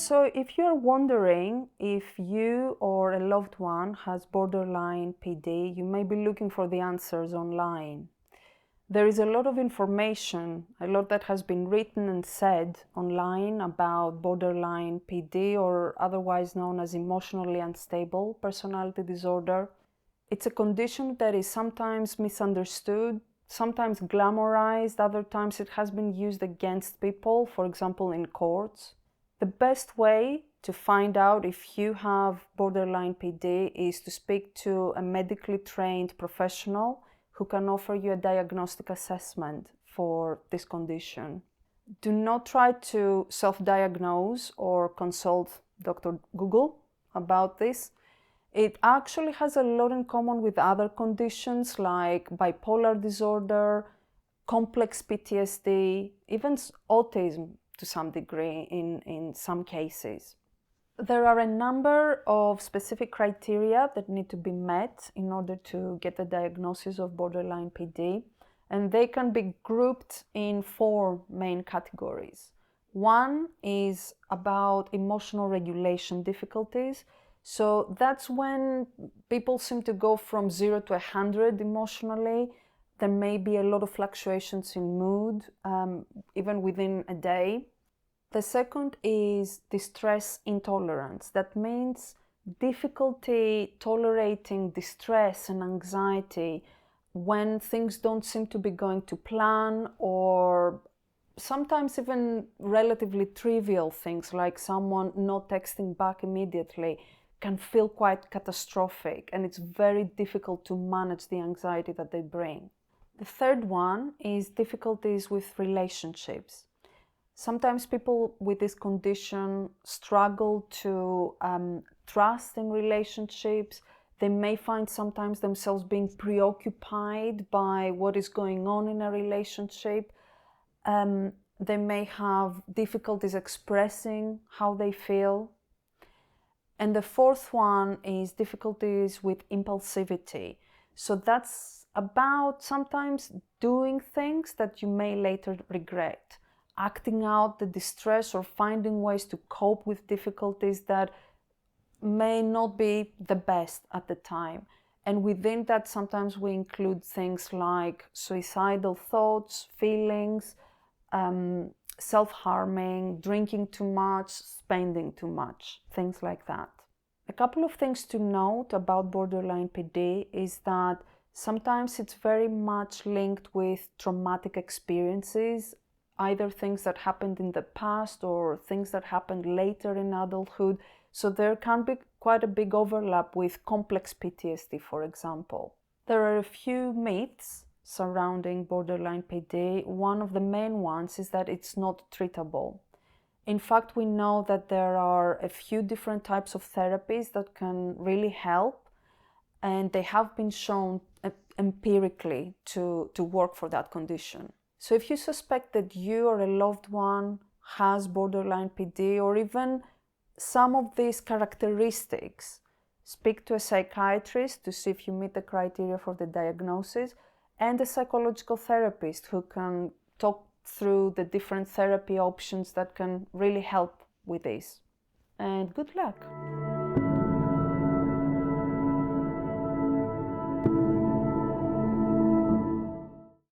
So if you're wondering if you or a loved one has borderline PD, you may be looking for the answers online. There is a lot of information, a lot that has been written and said online about borderline PD, or otherwise known as emotionally unstable personality disorder. It's a condition that is sometimes misunderstood, sometimes glamorized, other times it has been used against people, for example in courts. The best way to find out if you have borderline PD is to speak to a medically trained professional who can offer you a diagnostic assessment for this condition. Do not try to self-diagnose or consult Dr. Google about this. It actually has a lot in common with other conditions like bipolar disorder, complex PTSD, even autism to some degree in some cases. There are a number of specific criteria that need to be met in order to get the diagnosis of borderline PD, and they can be grouped in 4 main categories. One is about emotional regulation difficulties. So that's when people seem to go from 0 to 100 emotionally. There may be a lot of fluctuations in mood, even within a day. The second is distress intolerance. That means difficulty tolerating distress and anxiety when things don't seem to be going to plan, or sometimes even relatively trivial things like someone not texting back immediately can feel quite catastrophic, and it's very difficult to manage the anxiety that they bring. The third one is difficulties with relationships. Sometimes people with this condition struggle to trust in relationships. They may find sometimes themselves being preoccupied by what is going on in a relationship. They may have difficulties expressing how they feel. And the fourth one is difficulties with impulsivity. So that's about sometimes doing things that you may later regret, acting out the distress or finding ways to cope with difficulties that may not be the best at the time. And within that, sometimes we include things like suicidal thoughts, feelings, self-harming, drinking too much, spending too much, things like that. A couple of things to note about borderline PD is that sometimes it's very much linked with traumatic experiences, either things that happened in the past or things that happened later in adulthood. So there can be quite a big overlap with complex PTSD, for example. There are a few myths surrounding borderline PD. One of the main ones is that it's not treatable. In fact, we know that there are a few different types of therapies that can really help, and they have been shown empirically to work for that condition. So if you suspect that you or a loved one has borderline PD, or even some of these characteristics, speak to a psychiatrist to see if you meet the criteria for the diagnosis, and a psychological therapist who can talk through the different therapy options that can really help with this. And good luck!